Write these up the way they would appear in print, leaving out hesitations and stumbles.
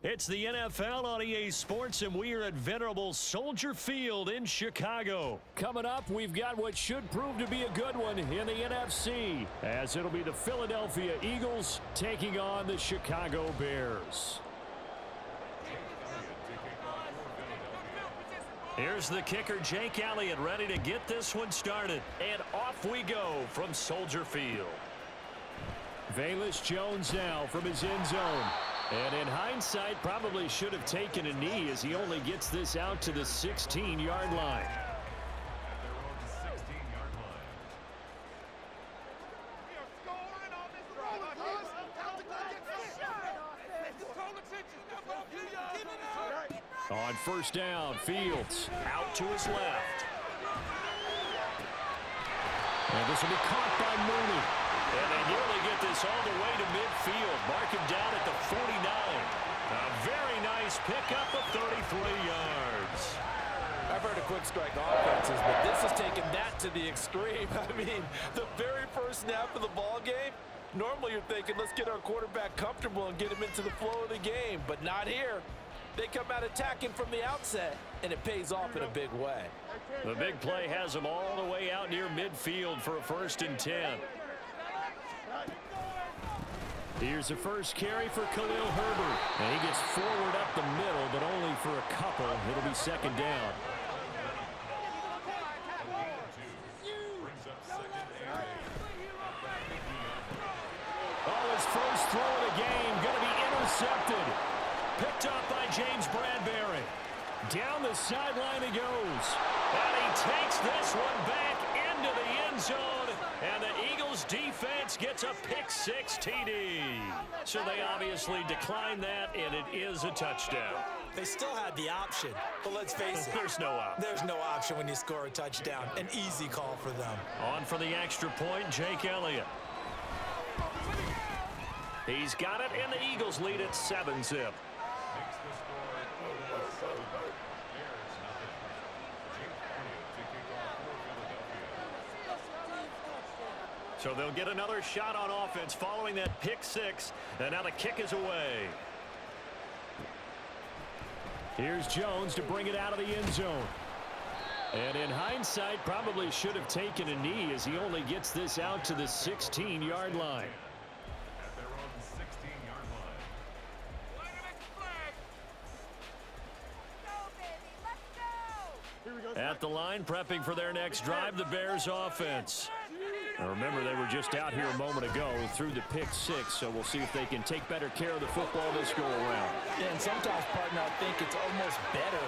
It's the NFL on EA Sports, and we are at venerable Soldier Field in Chicago. Coming up, we've got what should prove to be a good one in the NFC, as it'll be the Philadelphia Eagles taking on the Chicago Bears. Here's the kicker, Jake Elliott, ready to get this one started. And off we go from Soldier Field. Velus Jones now from his end zone. And in hindsight, probably should have taken a knee as he only gets this out to the 16-yard line. On first down, Fields out to his left. And this will be caught by Mooney. And they nearly get this all the way to midfield. Mark him down at the 49. A very nice pickup of 33 yards. I've heard of quick strike offenses, but this is taking that to the extreme. I mean, the very first snap of the ball game, normally you're thinking, let's get our quarterback comfortable and get him into the flow of the game, but not here. They come out attacking from the outset, and it pays off in a big way. The big play has them all the way out near midfield for a 1st and 10. Here's the first carry for Khalil Herbert. And he gets forward up the middle, but only for a couple. It'll be 2nd down. Oh, his first throw of the game going to be intercepted. Picked up by James Bradbury. Down the sideline he goes. And he takes this one back into the end zone. And the Eagles defense gets a pick-6 TD. So they obviously declined that, and it is a touchdown. They still had the option, but let's face it. There's no option. There's no option when you score a touchdown. An easy call for them. On for the extra point, Jake Elliott. He's got it, and the Eagles lead at 7-zip. So they'll get another shot on offense following that pick-6, and now the kick is away. Here's Jones to bring it out of the end zone. And in hindsight, probably should have taken a knee as he only gets this out to the 16-yard line. At the line, prepping for their next drive, the Bears offense. Now remember, they were just out here a moment ago through the pick-6, so we'll see if they can take better care of the football this go-around. Yeah, and sometimes, partner, I think it's almost better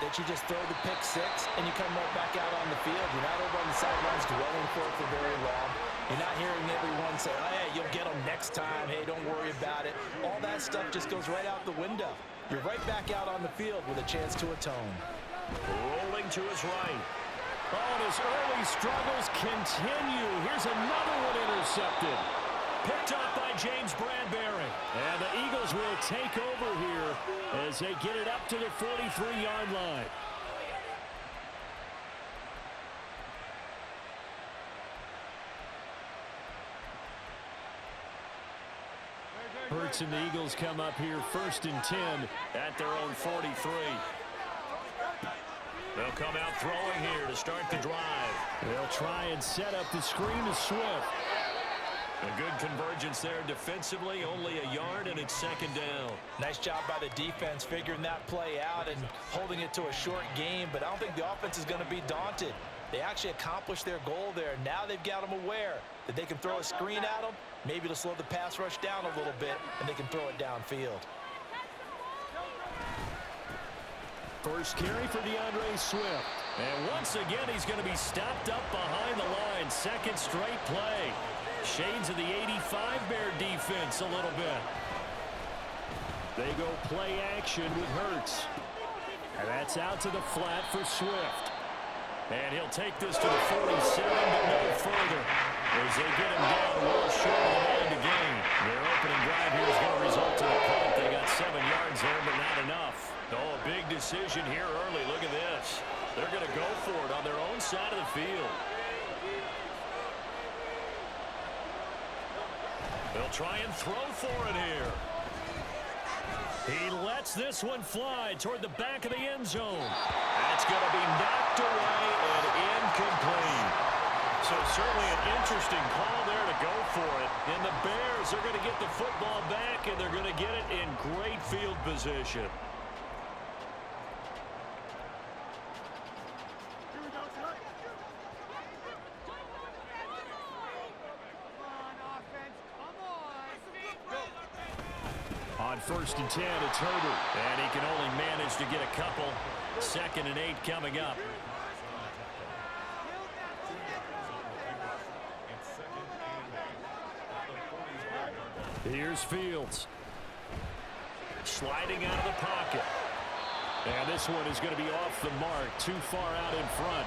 that you just throw the pick-6 and you come right back out on the field. You're not over on the sidelines dwelling for it for very long. You're not hearing everyone say, oh, hey, you'll get them next time. Hey, don't worry about it. All that stuff just goes right out the window. You're right back out on the field with a chance to atone. Rolling to his right. Oh, and his early struggles continue. Here's another one intercepted. Picked up by James Bradbury. And the Eagles will take over here as they get it up to the 43-yard line. Hurts and the Eagles come up here 1st and 10 at their own 43. They'll come out throwing here to start the drive. They'll try and set up the screen to Swift. A good convergence there defensively, only a yard, and it's 2nd down. Nice job by the defense figuring that play out and holding it to a short game, but I don't think the offense is going to be daunted. They actually accomplished their goal there. Now they've got them aware that they can throw a screen at them, maybe to slow the pass rush down a little bit, and they can throw it downfield. First carry for DeAndre Swift. And once again, he's going to be stopped up behind the line. 2nd straight play. Shades of the 85 Bear defense a little bit. They go play action with Hurts. And that's out to the flat for Swift. And he'll take this to the 47, but no further, as they get him down well short of the line to gain. Their opening drive here is going to result in a punt. They got 7 yards there, but not enough. Oh, a big decision here early. Look at this. They're going to go for it on their own side of the field. They'll try and throw for it here. He lets this one fly toward the back of the end zone. That's going to be knocked away and incomplete. So certainly an interesting call there to go for it. And the Bears are going to get the football back, and they're going to get it in great field position. On 1st and 10, it's Herbert. And he can only manage to get a couple. 2nd and 8 coming up. Here's Fields. Sliding out of the pocket. And this one is going to be off the mark. Too far out in front.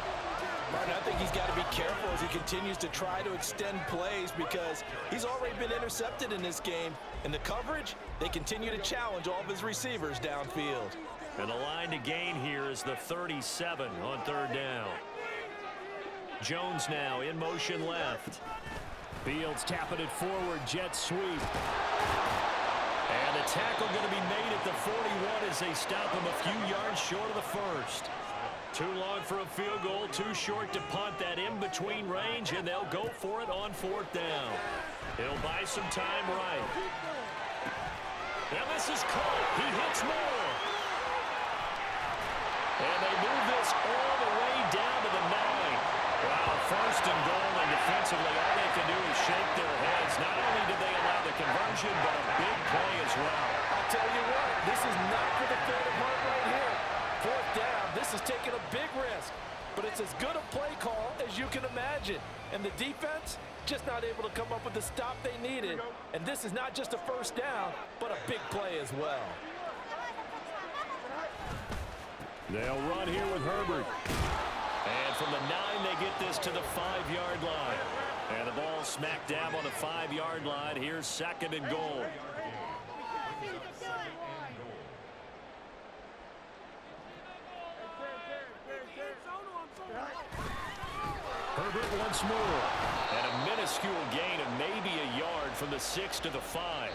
Martin, I think he's got to be careful as he continues to try to extend plays because he's already been intercepted in this game. And the coverage, they continue to challenge all of his receivers downfield. And the line to gain here is the 37 on 3rd down. Jones now in motion left. Fields tapping it forward, jet sweep. And the tackle going to be made at the 41 as they stop him a few yards short of the first. Too long for a field goal, too short to punt that in-between range, and they'll go for it on 4th down. He'll buy some time right. Now this is caught. He hits more. And they move this all the way down to the 9. Wow, 1st and goal, and defensively all they can do is shake their heads. Not only did they allow the conversion, but a big play as well. I'll tell you what, this is not for the faint of heart right here. 4th down, this is taking a big risk. But it's as good a play call as you can imagine. And the defense just not able to come up with the stop they needed. And this is not just a 1st down, but a big play as well. They'll run here with Herbert. And from the 9, they get this to the 5-yard line. And the ball smack dab on the 5-yard line. Here's 2nd and goal. Herbert once more. And a minuscule gain of maybe a yard from the 6 to the 5.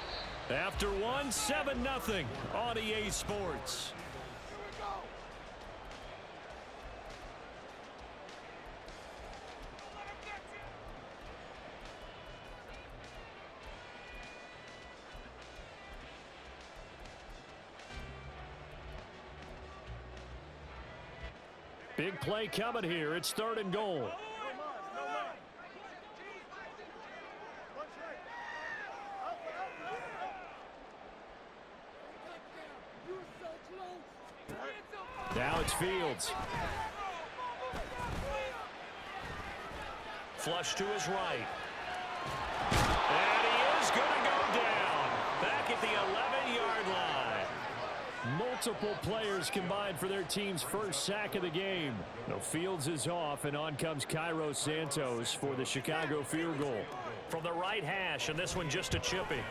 After one, 7-0 on EA Sports. Big play coming here. It's 3rd and goal. Now it's Fields. Flush to his right. And he is going to go down. Back at the 11-yard line. Multiple players combined for their team's first sack of the game. No, Fields is off, and on comes Cairo Santos for the Chicago field goal. From the right hash, and this one just a chipping.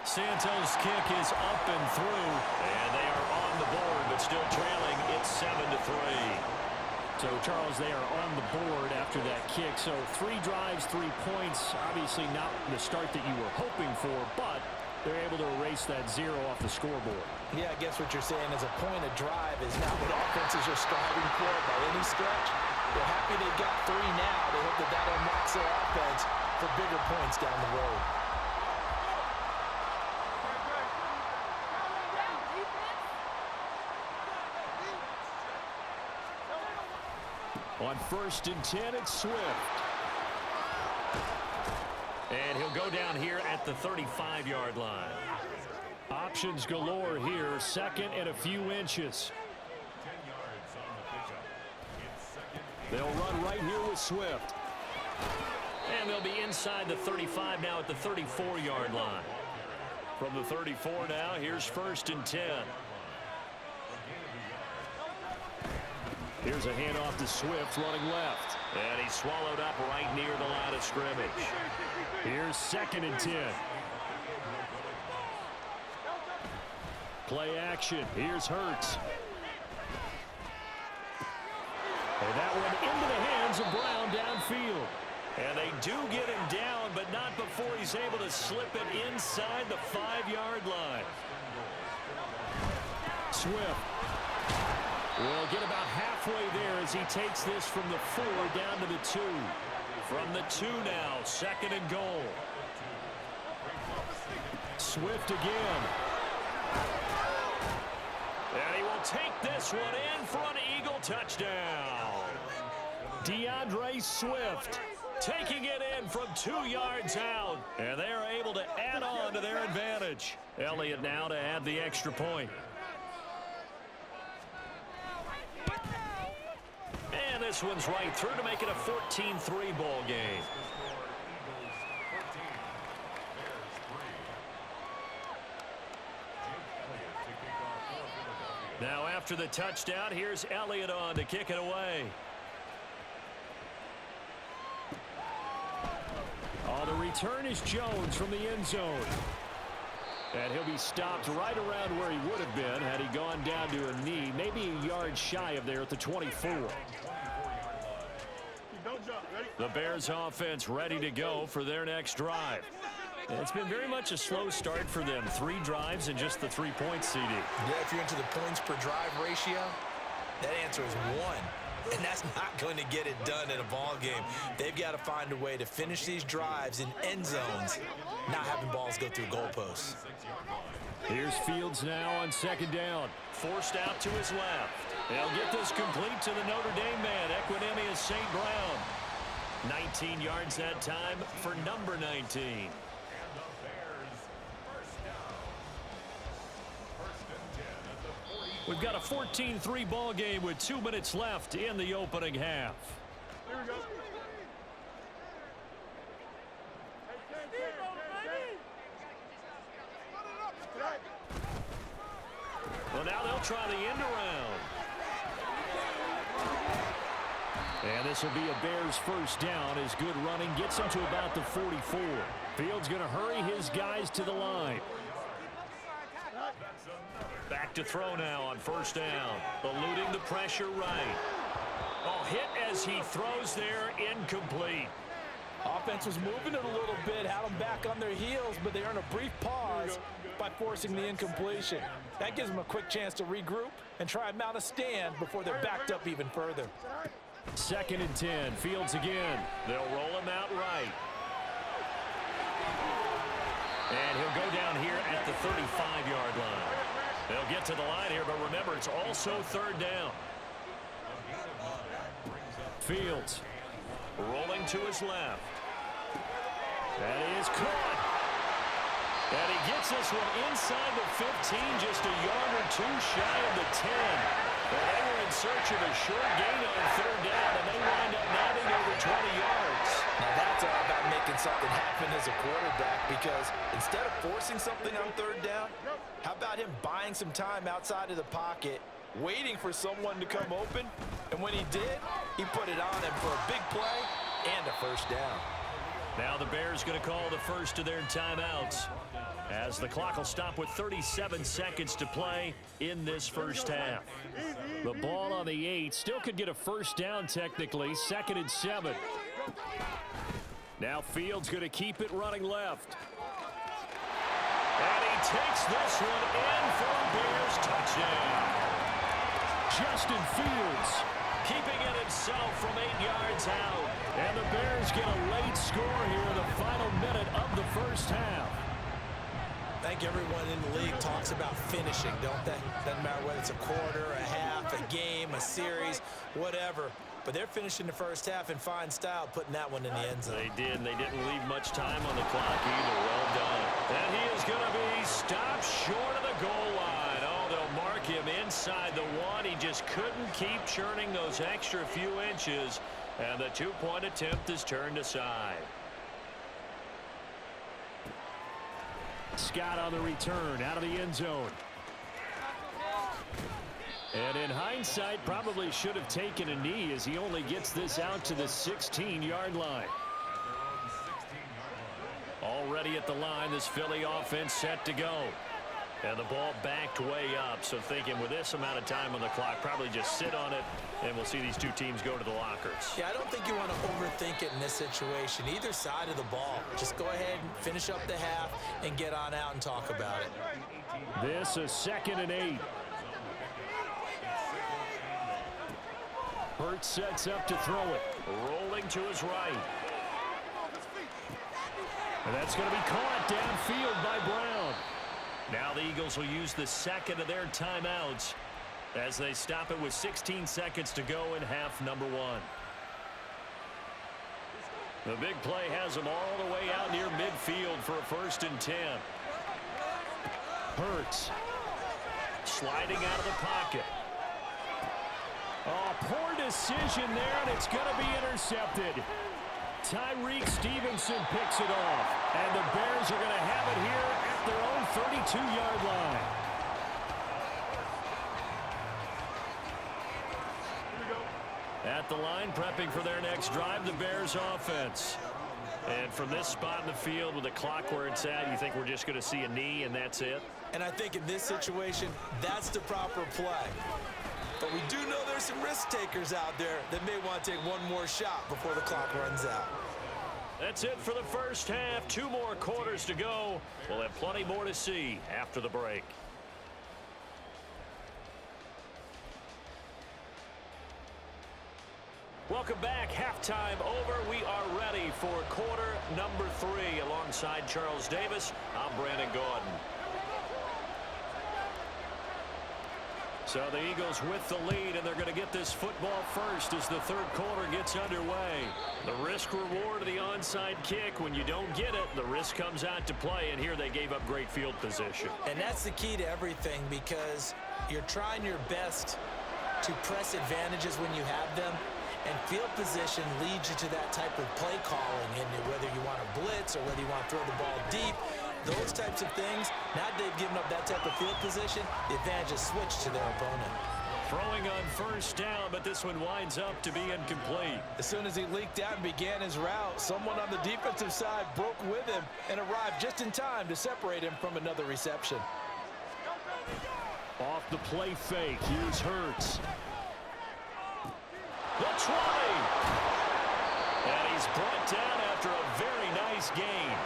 Santos' kick is up and through, and they are on the board, but still trailing. It's 7-3. So, Charles, they are on the board after that kick. So, 3 drives, 3 points. Obviously not the start that you were hoping for, but they're able to erase that 0 off the scoreboard. Yeah, I guess what you're saying is a point of drive is not what offenses are striving for by any stretch. They're happy they've got 3 now. They hope that that unlocks their offense for bigger points down the road. On 1st and 10, it's Swift. And he'll go down here at the 35-yard line. Options galore here. 2nd and a few inches. They'll run right here with Swift. And they'll be inside the 35 now at the 34-yard line. From the 34 now, here's 1st and 10. Here's a handoff to Swift running left. And he's swallowed up right near the line of scrimmage. Here's 2nd and 10. Play action. Here's Hurts. And that one into the hands of Brown downfield. And they do get him down, but not before he's able to slip it inside the 5-yard line. Swift will get about halfway there as he takes this from the 4 down to the 2. From the 2 now, 2nd and goal. Swift again. And he will take this one in for an Eagle touchdown. DeAndre Swift taking it in from 2 yards out. And they are able to add on to their advantage. Elliott now to add the extra point. And this one's right through to make it a 14-3 ball game. Now after the touchdown, here's Elliott on to kick it away. Oh, the return is Jones from the end zone. And he'll be stopped right around where he would have been had he gone down to a knee, maybe a yard shy of there at the 24. The Bears offense ready to go for their next drive. And it's been very much a slow start for them. 3 drives and just the 3 points, CD. Yeah, if you're into the points per drive ratio, that answer is 1. And that's not going to get it done in a ball game. They've got to find a way to finish these drives in end zones, not having balls go through goalposts. Here's Fields now on 2nd down. Forced out to his left. They'll get this complete to the Notre Dame man, Equinemius St. Brown. 19 yards that time for number 19. We've got a 14-3 ball game with 2 minutes left in the opening half. Here we go. Well, now they'll try the end around. And this will be a Bears first down as good running gets him to about the 44. Fields going to hurry his guys to the line. Back to throw now on 1st down. Eluding the pressure right. Oh, hit as he throws there, incomplete. Offense was moving it a little bit, had them back on their heels, but they earned a brief pause by forcing the incompletion. That gives them a quick chance to regroup and try and mount a stand before they're backed up even further. 2nd and 10. Fields again. They'll roll him out right. And he'll go down here at the 35-yard line. They'll get to the line here, but remember, it's also 3rd down. Fields rolling to his left. And he is caught. And he gets this one inside the 15, just a yard or 2 shy of the 10. But they were in search of a short gain on 3rd down, and they wind up nabbing over 20 yards. Now that's all about making something happen as a quarterback, because instead of forcing something on 3rd down, how about him buying some time outside of the pocket, waiting for someone to come open, and when he did, he put it on him for a big play and a first down. Now the Bears going to call the first of their timeouts as the clock will stop with 37 seconds to play in this first half. The ball on the 8 still could get a first down technically. 2nd and 7. Now Fields going to keep it running left. And he takes this one in for a Bears touchdown. Justin Fields keeping it himself from 8 yards out. And the Bears get a late score here in the final minute of the first half. I think everyone in the league talks about finishing, don't they? Doesn't matter whether it's a quarter, a half, a game, a series, whatever. But they're finishing the first half in fine style, putting that one in the end zone. They did, and they didn't leave much time on the clock either. Well done. And he is going to be stopped short of the goal line. Oh, they'll mark him inside the 1. He just couldn't keep churning those extra few inches, and the 2-point attempt is turned aside. Scott on the return out of the end zone. And in hindsight, probably should have taken a knee as he only gets this out to the 16-yard line. Already at the line, this Philly offense set to go. And the ball backed way up, so thinking with this amount of time on the clock, probably just sit on it, and we'll see these two teams go to the lockers. Yeah, I don't think you want to overthink it in this situation. Either side of the ball. Just go ahead and finish up the half and get on out and talk about it. This is 2nd and 8. Hurts sets up to throw it. Rolling to his right. And that's going to be caught downfield by Brown. Now the Eagles will use the second of their timeouts as they stop it with 16 seconds to go in half number 1. The big play has them all the way out near midfield for a 1st and 10. Hurts sliding out of the pocket. Oh, poor decision there, and it's going to be intercepted. Tyreek Stevenson picks it off, and the Bears are going to have it here at their own 32-yard line. At the line, prepping for their next drive, the Bears offense. And from this spot in the field with the clock where it's at, you think we're just going to see a knee and that's it? And I think in this situation, that's the proper play. But we do know there's some risk takers out there that may want to take one more shot before the clock runs out. That's it for the first half. 2 more quarters to go. We'll have plenty more to see after the break. Welcome back. Halftime over. We are ready for quarter number 3. Alongside Charles Davis, I'm Brandon Gordon. So the Eagles with the lead, and they're going to get this football first as the third quarter gets underway. The risk reward of the onside kick. When you don't get it, the risk comes out to play, and here they gave up great field position. And that's the key to everything, because you're trying your best to press advantages when you have them. And field position leads you to that type of play calling, and whether you want to blitz or whether you want to throw the ball deep, those types of things. Now they've given up that type of field position, the advantage is switched to their opponent. Throwing on first down, but this one winds up to be incomplete. As soon as he leaked out and began his route, someone on the defensive side broke with him and arrived just in time to separate him from another reception. Off the play fake, here's Hurts. The 20. And he's brought down after a very nice gain.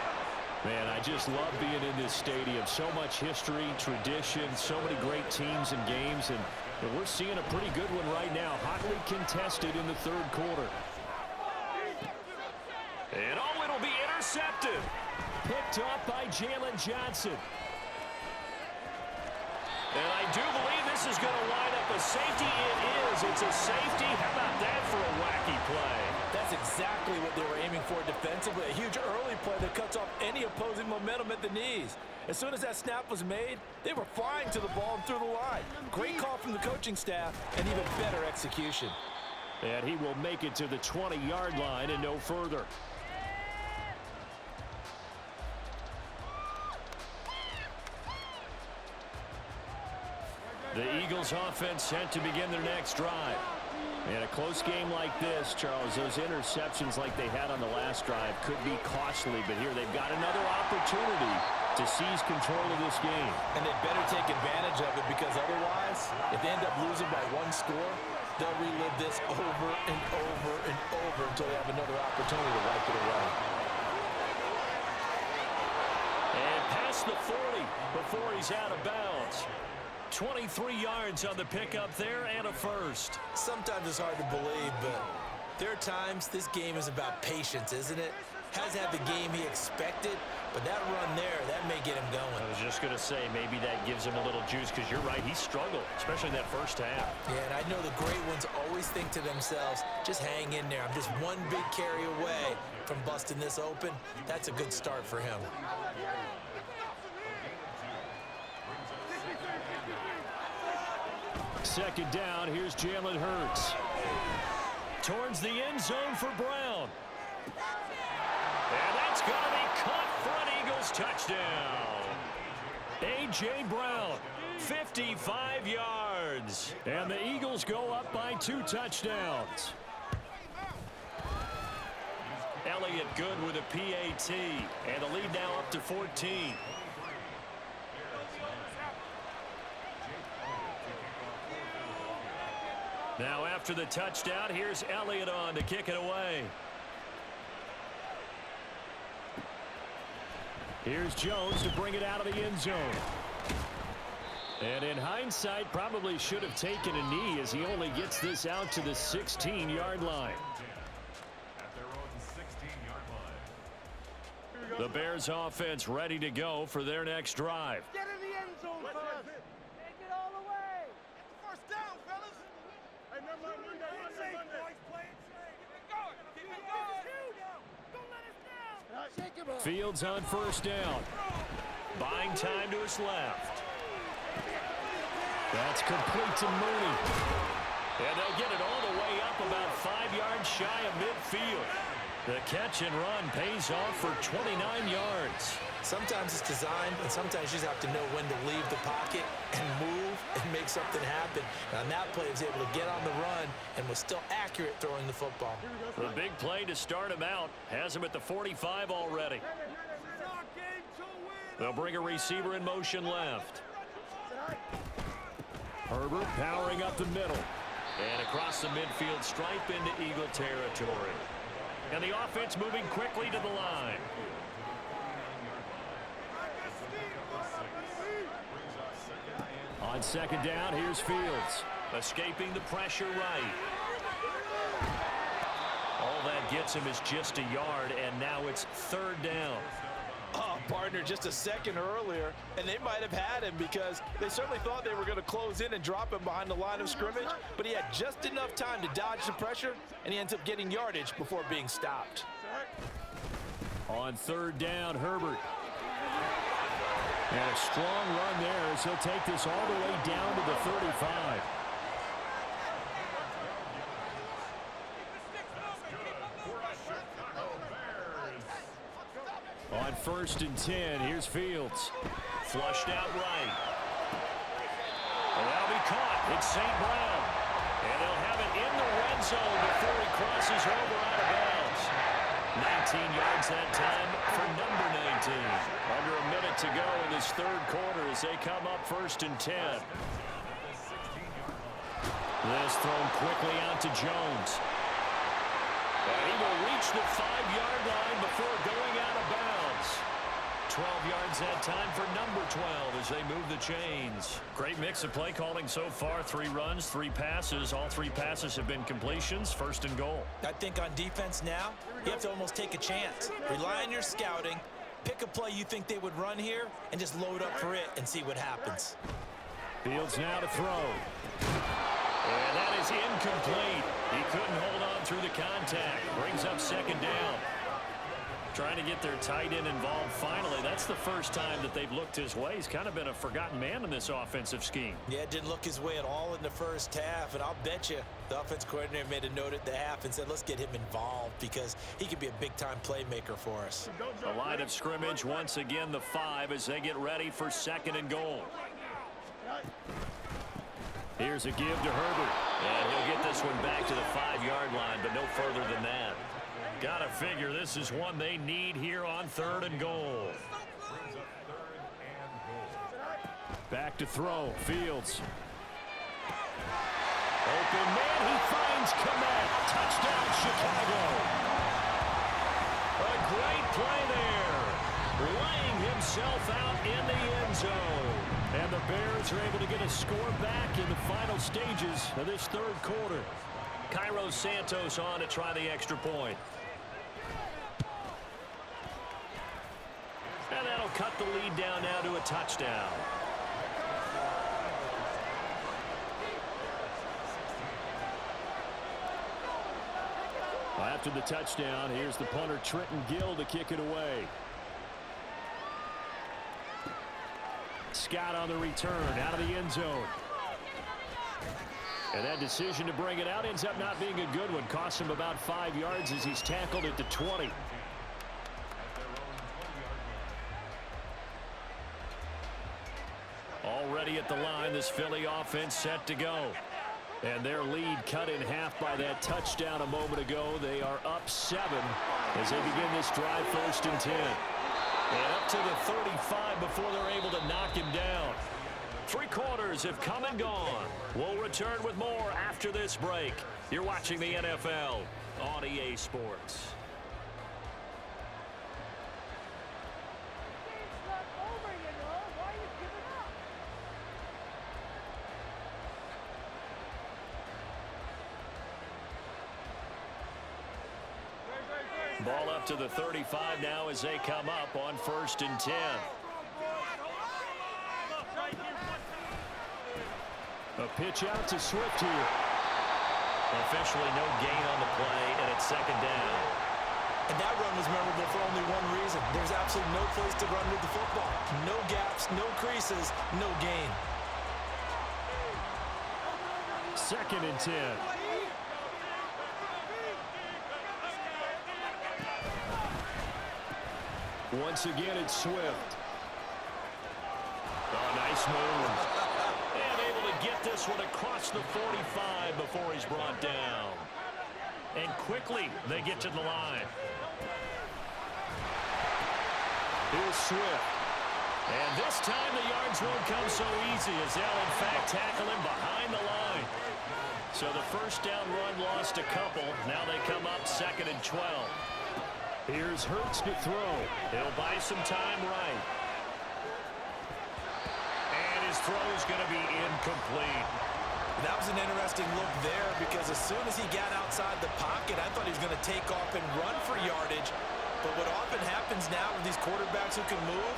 Man, I just love being in this stadium. So much history, tradition, so many great teams and games, and we're seeing a pretty good one right now. Hotly contested in the third quarter. And oh, it'll be intercepted. Picked off by Jalen Johnson. And I do believe this is going to line up a safety. It is. It's a safety. How about that for a wacky play? That's exactly what they were aiming for defensively. A huge early play that cuts off any opposing momentum at the knees. As soon as that snap was made, they were flying to the ball and through the line. Great call from the coaching staff and even better execution. And he will make it to the 20-yard line and no further. The Eagles offense set to begin their next drive. In a close game like this, Charles, those interceptions like they had on the last drive could be costly, but here they've got another opportunity to seize control of this game. And they better take advantage of it, because otherwise, if they end up losing by 1 score, they'll relive this over and over and over until they have another opportunity to wipe it away. And past the 40 before he's out of bounds. 23 yards on the pickup there and a first. Sometimes it's hard to believe, but there are times this game is about patience, isn't it? Hasn't had the game he expected, but that run there, that may get him going. I was just going to say, maybe that gives him a little juice, because you're right, he struggled, especially in that first half. Yeah, and I know the great ones always think to themselves, just hang in there. I'm just one big carry away from busting this open. That's a good start for him. Second down, here's Jalen Hurts. Towards the end zone for Brown. And that's going to be caught for an Eagles touchdown. A.J. Brown, 55 yards. And the Eagles go up by 2 touchdowns. Elliott good with a PAT. And the lead now up to 14. Now after the touchdown, here's Elliott on to kick it away. Here's Jones to bring it out of the end zone. And in hindsight, probably should have taken a knee as he only gets this out to the 16-yard line. At their own 16-yard line. The Bears offense ready to go for their next drive. Get in the end zone, fellas. Take it all the way. Get the first down, fellas. Hey, never mind. Play it safe, boys. Play it safe. Keep it going. Keep it going. Don't let us down. Shake him up. Fields on first down. Buying time to his left. That's complete to Mooney. And they'll get it all the way up about 5 yards shy of midfield. The catch and run pays off for 29 yards. Sometimes it's designed, and sometimes you just have to know when to leave the pocket and move and make something happen. And on that play, he was able to get on the run and was still accurate throwing the football. The big play to start him out has him at the 45 already. They'll bring a receiver in motion left. Herbert powering up the middle. And across the midfield stripe into Eagle territory. And the offense moving quickly to the line. On second down, here's Fields. Escaping the pressure right. All that gets him is just a yard, and now it's third down. Oh, partner, just a second earlier, and they might have had him because they certainly thought they were going to close in and drop him behind the line of scrimmage, but he had just enough time to dodge the pressure, and he ends up getting yardage before being stopped. On third down, Herbert. And a strong run there as he'll take this all the way down to the 35. On first and 10, here's Fields. Flushed out right. And that'll be caught. It's St. Brown. And they'll have it in the red zone before he crosses over out of bounds. 19 yards that time for number 19. Under a minute to go in this third quarter as they come up first and 10. This thrown quickly out to Jones. And he will reach the 5-yard line before going out of bounds. 12 yards that time for number 12 as they move the chains. Great mix of play calling so far. 3 runs, 3 passes. All 3 passes have been completions. First and goal. I think on defense now, you have to almost take a chance. Rely on your scouting. Pick a play you think they would run here and just load up for it and see what happens. Fields now to throw. And that is incomplete. He couldn't hold on through the contact. Brings up second down. Trying to get their tight end involved finally. That's the first time that they've looked his way. He's kind of been a forgotten man in this offensive scheme. Yeah, it didn't look his way at all in the first half, and I'll bet you the offense coordinator made a note at the half and said, let's get him involved because he could be a big-time playmaker for us. The line of scrimmage, once again, the 5 as they get ready for second and goal. Here's a give to Herbert. And he'll get this one back to the 5-yard line, but no further than that. Gotta figure this is one they need here on third and goal. Back to throw. Fields. Open man. He finds Komet. Touchdown, Chicago. A great play there. Laying himself out in the end zone. And the Bears are able to get a score back in the final stages of this third quarter. Cairo Santos on to try the extra point. And that'll cut the lead down now to a touchdown. After the touchdown, here's the punter Trenton Gill to kick it away. Scott on the return out of the end zone. And that decision to bring it out ends up not being a good one. Costs him about 5 yards as he's tackled at the 20. Already at the line, this Philly offense set to go. And their lead cut in half by that touchdown a moment ago. They are up 7 as they begin this drive first and 10. And up to the 35 before they're able to knock him down. 3 quarters have come and gone. We'll return with more after this break. You're watching the NFL on EA Sports. Ball up to the 35 now as they come up on 1st and 10. A pitch out to Swift here. Officially no gain on the play, and it's 2nd down. And that run was memorable for only one reason. There's absolutely no place to run with the football. No gaps, no creases, no gain. 2nd and 10. Once again, it's Swift. Oh, nice move. And able to get this one across the 45 before he's brought down. And quickly, they get to the line. Here's Swift. And this time the yards won't come so easy as they'll, in fact, tackle him behind the line. So the 1st down run lost a couple. Now they come up 2nd and 12. Here's Hurts to throw. He'll buy some time right. And his throw is going to be incomplete. That was an interesting look there because as soon as he got outside the pocket, I thought he was going to take off and run for yardage. But what often happens now with these quarterbacks who can move,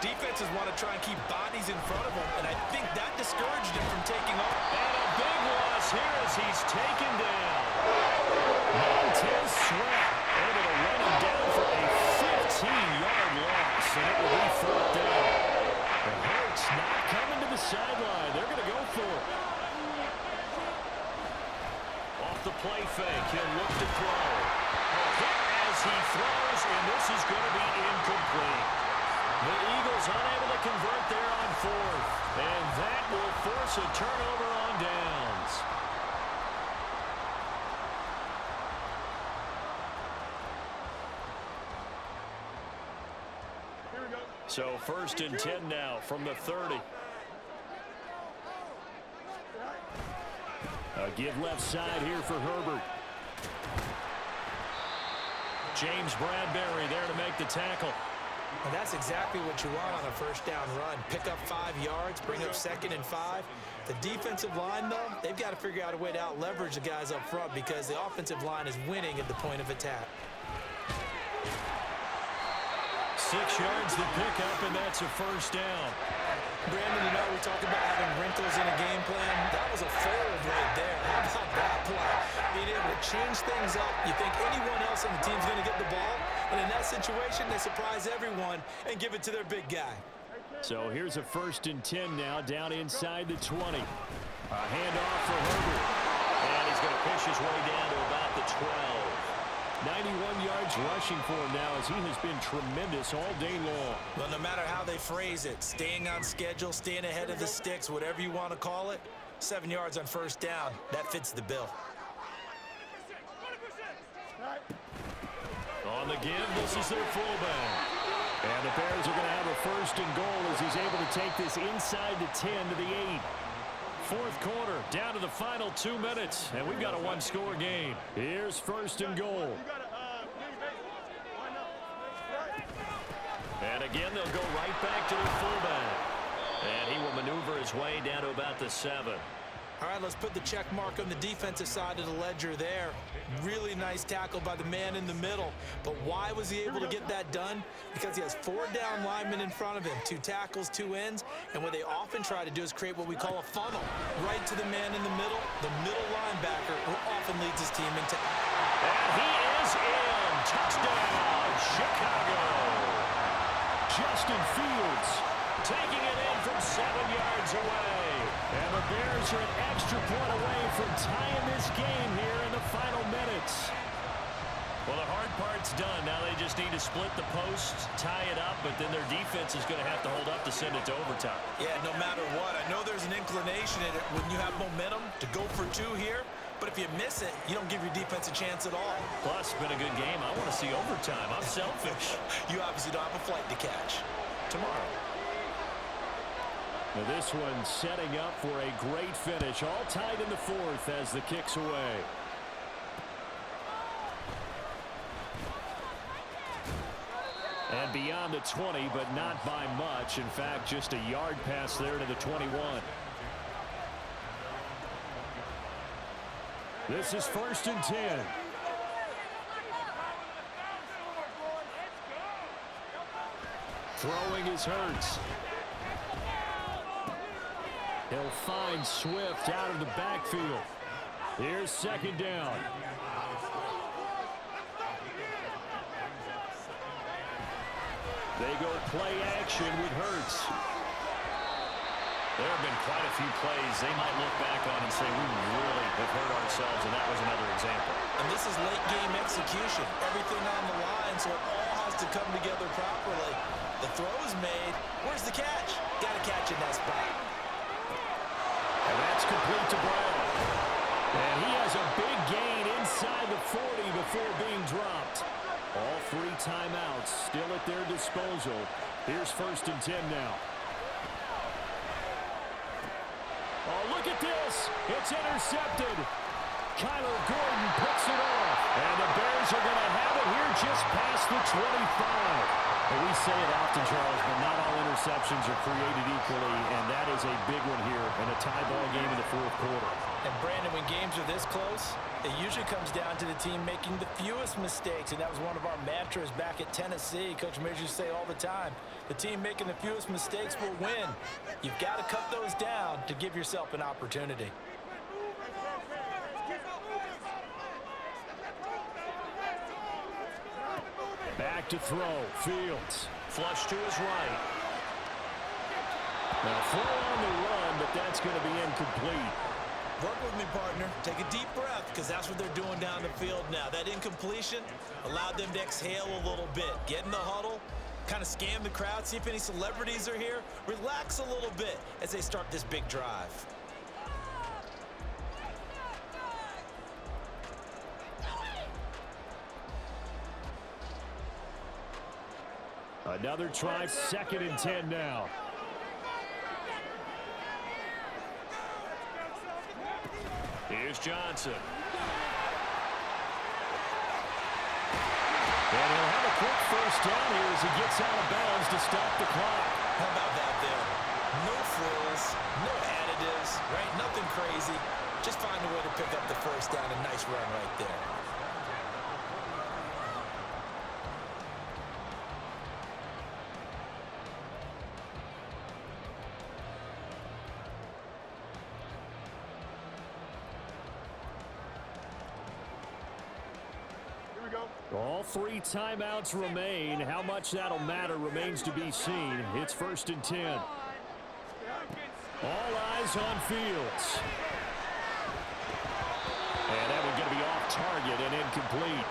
defenses want to try and keep bodies in front of them, and I think that discouraged him from taking off. And a big loss here as he's taken down. Montez Sweat able to run him down for a 15-yard loss, and it will be 4th down. The Hurts not coming to the sideline. They're going to go for it. Off the play fake, he'll look to throw. Hit as he throws, and this is going to be incomplete. The Eagles unable to convert there on 4th, and that will force a turnover on downs. So 1st and 10 now from the 30. A give left side here for Herbert. James Bradbury there to make the tackle. And that's exactly what you want on a 1st down run. Pick up 5 yards, bring up 2nd and 5. The defensive line, though, they've got to figure out a way to out-leverage the guys up front because the offensive line is winning at the point of attack. 6 yards to pick up, and that's a 1st down. Brandon, you know, we talk about having wrinkles in a game plan. That was a fold right there. How about that play? Being able to change things up. You think anyone else on the team's going to get the ball, and in that situation, they surprise everyone and give it to their big guy. So here's a 1st and 10 now, down inside the 20. A handoff for Herbert. And he's going to push his way down to about the 12. 91 yards rushing for him now as he has been tremendous all day long. Well, no matter how they phrase it, staying on schedule, staying ahead of the sticks, whatever you want to call it, 7 yards on 1st down, that fits the bill. On the give, this is their fullback. And the Bears are going to have a 1st and goal as he's able to take this inside the 10 to the 8. 4th quarter, down to the final 2 minutes, and we've got a 1-score game. Here's 1st and goal. And again, they'll go right back to their fullback. And he will maneuver his way down to about the 7. All right, let's put the check mark on the defensive side of the ledger there. Really nice tackle by the man in the middle. But why was he able to get that done? Because he has 4 down linemen in front of him, 2 tackles, 2 ends. And what they often try to do is create what we call a funnel. Right to the man in the middle linebacker, who often leads his team into. And he is in. Touchdown, Chicago. Justin Fields taking it in from 7 yards away. And the Bears are an extra point away from tying this game here in the final minutes. Well, the hard part's done. Now they just need to split the posts, tie it up, but then their defense is going to have to hold up to send it to overtime. Yeah, no matter what. I know there's an inclination in it when you have momentum to go for 2 here, but if you miss it, you don't give your defense a chance at all. Plus, it's been a good game. I want to see overtime. I'm selfish. You obviously don't have a flight to catch. Tomorrow. Now this one setting up for a great finish. All tied in the 4th as the kick's away. And beyond the 20, but not by much. In fact, just a yard pass there to the 21. This is 1st and 10. Throwing is Hurts. He'll find Swift out of the backfield. Here's second down. They go play action with Hurts. There have been quite a few plays they might look back on and say, we really have hurt ourselves, and that was another example. And this is late game execution. Everything on the line, so it all has to come together properly. The throw is made. Where's the catch? Got to catch in that spot. And that's complete to Brown. And he has a big gain inside the 40 before being dropped. All 3 timeouts still at their disposal. Here's 1st and 10 now. Oh, look at this. It's intercepted. Kyler Gordon picks it off. And the Bears are going to have it here just past the 25. Well, we say it often, Charles, but not all interceptions are created equally, and that is a big one here in a tie ball game in the 4th quarter. And, Brandon, when games are this close, it usually comes down to the team making the fewest mistakes, and that was one of our mantras back at Tennessee. Coach Majors used to say all the time, the team making the fewest mistakes will win. You've got to cut those down to give yourself an opportunity. Back to throw. Fields. Flush to his right. Now throw on the run, but that's going to be incomplete. Work with me, partner. Take a deep breath, because that's what they're doing down the field now. That incompletion allowed them to exhale a little bit. Get in the huddle, kind of scan the crowd, see if any celebrities are here. Relax a little bit as they start this big drive. Another try, 2nd and 10 now. Here's Johnson. And he'll have a quick 1st down here as he gets out of bounds to stop the clock. How about that there? No frills, no additives, right? Nothing crazy. Just find a way to pick up the 1st down. A nice run right there. All 3 timeouts remain. How much that'll matter remains to be seen. It's 1st and 10. All eyes on Fields. And that one's going to be off target and incomplete.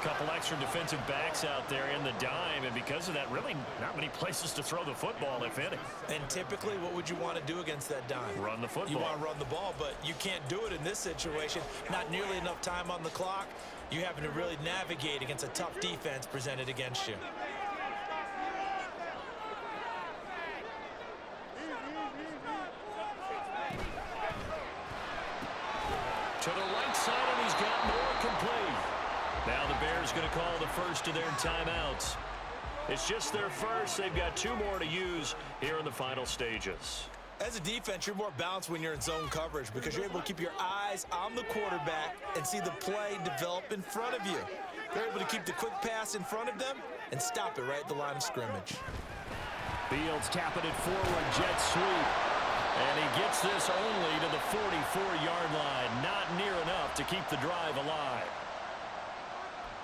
A couple extra defensive backs out there in the dime, and because of that, really not many places to throw the football, if any. And typically, what would you want to do against that dime? Run the football. You want to run the ball, but you can't do it in this situation. Not nearly enough time on the clock. You having to really navigate against a tough defense presented against you. To the right side, and he's got more complete. Now the Bears going to call the first of their timeouts. It's just their first. They've got 2 more to use here in the final stages. As a defense, you're more balanced when you're in zone coverage because you're able to keep your eyes on the quarterback and see the play develop in front of you. They're able to keep the quick pass in front of them and stop it right at the line of scrimmage. Fields tapping it forward, jet sweep. And he gets this only to the 44-yard line. Not near enough to keep the drive alive.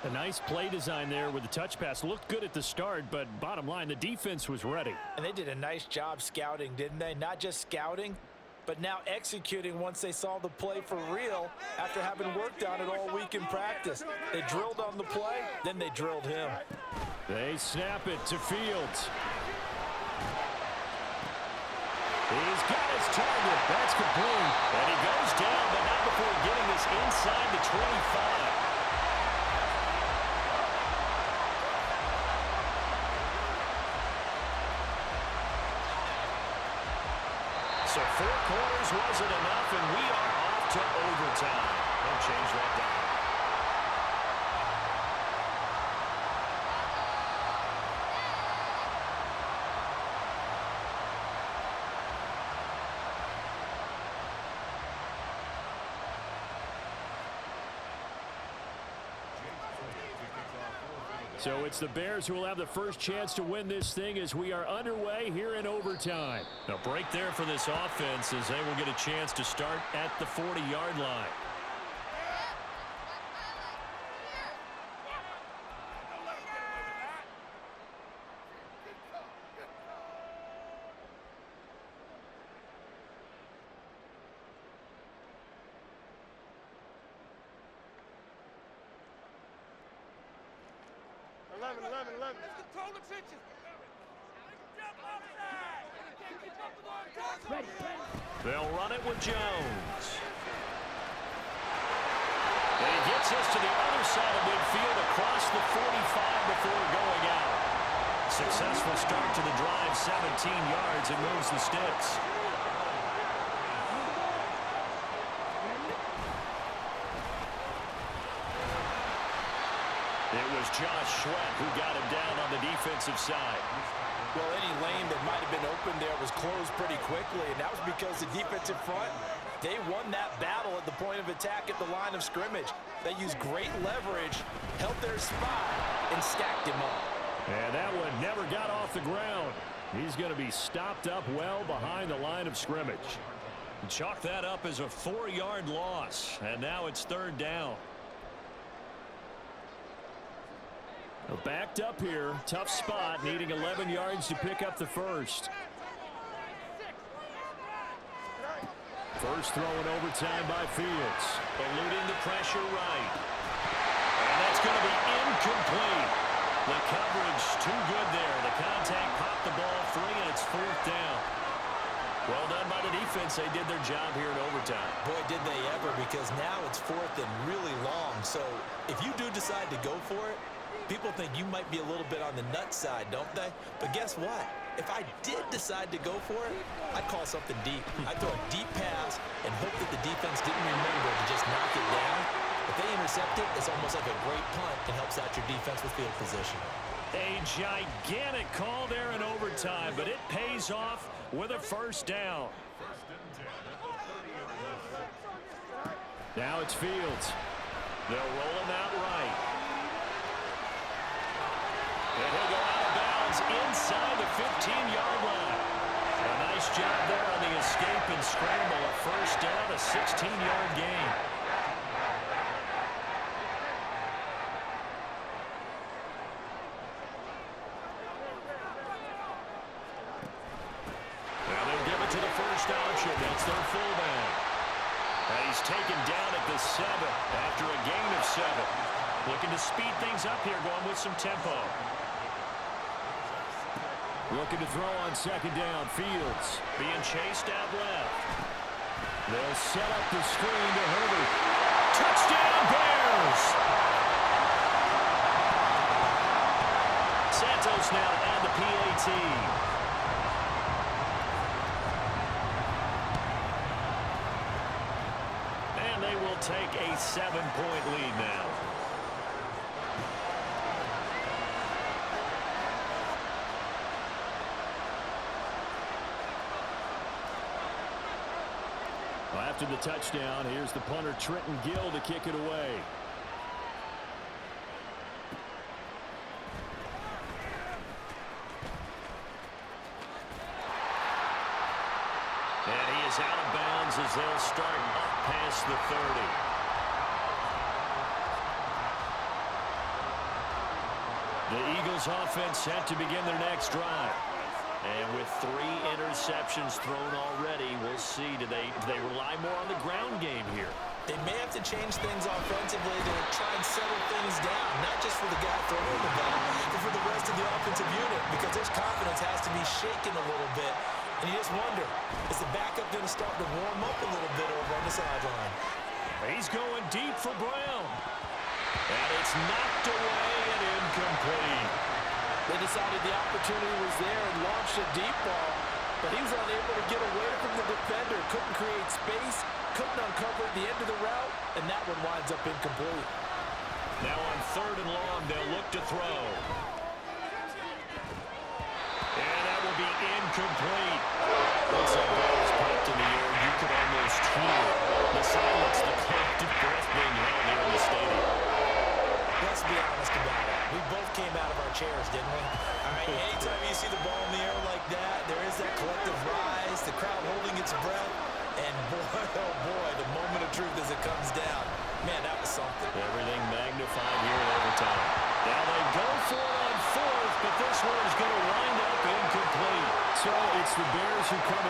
A nice play design there with the touch pass. Looked good at the start, but bottom line, the defense was ready. And they did a nice job scouting, didn't they? Not just scouting, but now executing once they saw the play for real after having worked on it all week in practice. They drilled on the play, then they drilled him. They snap it to Fields. He's got his target. That's complete. And he goes down, but not before getting this inside the 25. So 4 quarters wasn't enough, and we are off to overtime. They'll change that down. So it's the Bears who will have the first chance to win this thing as we are underway here in overtime. A break there for this offense as they will get a chance to start at the 40-yard line. They'll run it with Jones. And he gets us to the other side of midfield across the 45 before going out. Successful start to the drive, 17 yards, and moves the sticks. It was Josh Sweat who got him down on the defensive side. Well, any lane that might have been open there was closed pretty quickly, and that was because the defensive front, they won that battle at the point of attack at the line of scrimmage. They used great leverage, held their spot, and stacked him up. And that one never got off the ground. He's going to be stopped up well behind the line of scrimmage. Chalk that up as a 4-yard loss, and now it's third down. Backed up here, tough spot, needing 11 yards to pick up the first. First throw in overtime by Fields. Eluding the pressure right. And that's going to be incomplete. The coverage too good there. The contact popped the ball free, and it's fourth down. Well done by the defense. They did their job here in overtime. Boy, did they ever, because now it's fourth and really long. So if you do decide to go for it, people think you might be a little bit on the nut side, don't they? But guess what? If I did decide to go for it, I'd call something deep. I'd throw a deep pass and hope that the defense didn't remember to just knock it down. If they intercept it, it's almost like a great punt and helps out your defense with field position. A gigantic call there in overtime, but it pays off with a first down. Now it's Fields. They'll roll him out right. And he'll go out of bounds inside the 15-yard line. A nice job there on the escape and scramble. A first down, a 16-yard gain. Now they'll give it to the first option. That's their fullback. And he's taken down at the 7 after a gain of 7. Looking to speed things up here, going with some tempo. Looking to throw on second down. Fields being chased out left. They'll set up the screen to Herbert. Touchdown, Bears! Santos now to add the PAT. And they will take a 7-point lead now. After the touchdown, here's the punter, Trenton Gill, to kick it away. And he is out of bounds as they'll start up past the 30. The Eagles offense set to begin their next drive. And with 3 interceptions thrown already, we'll see. Do they rely more on the ground game here? They may have to change things offensively to try and settle things down, not just for the guy throwing the ball, but for the rest of the offensive unit, because his confidence has to be shaken a little bit. And you just wonder, is the backup going to start to warm up a little bit over on the sideline? He's going deep for Brown. And it's knocked away and incomplete. They decided the opportunity was there and launched a deep ball, but he was unable to get away from the defender. Couldn't create space, couldn't uncover the end of the route, and that one winds up incomplete. Now on third and long, they'll look to throw. And that will be incomplete. Once that ball was popped in the air, you could almost hear the silence, the collective breath being held here in the stadium. Let's be honest about it. We both came out takes a breath, and boy, oh boy, the moment of truth as it comes down. Man, that was something. Everything magnified here in overtime. Now they go for it on fourth, but this one is going to wind up incomplete. So it's the Bears who come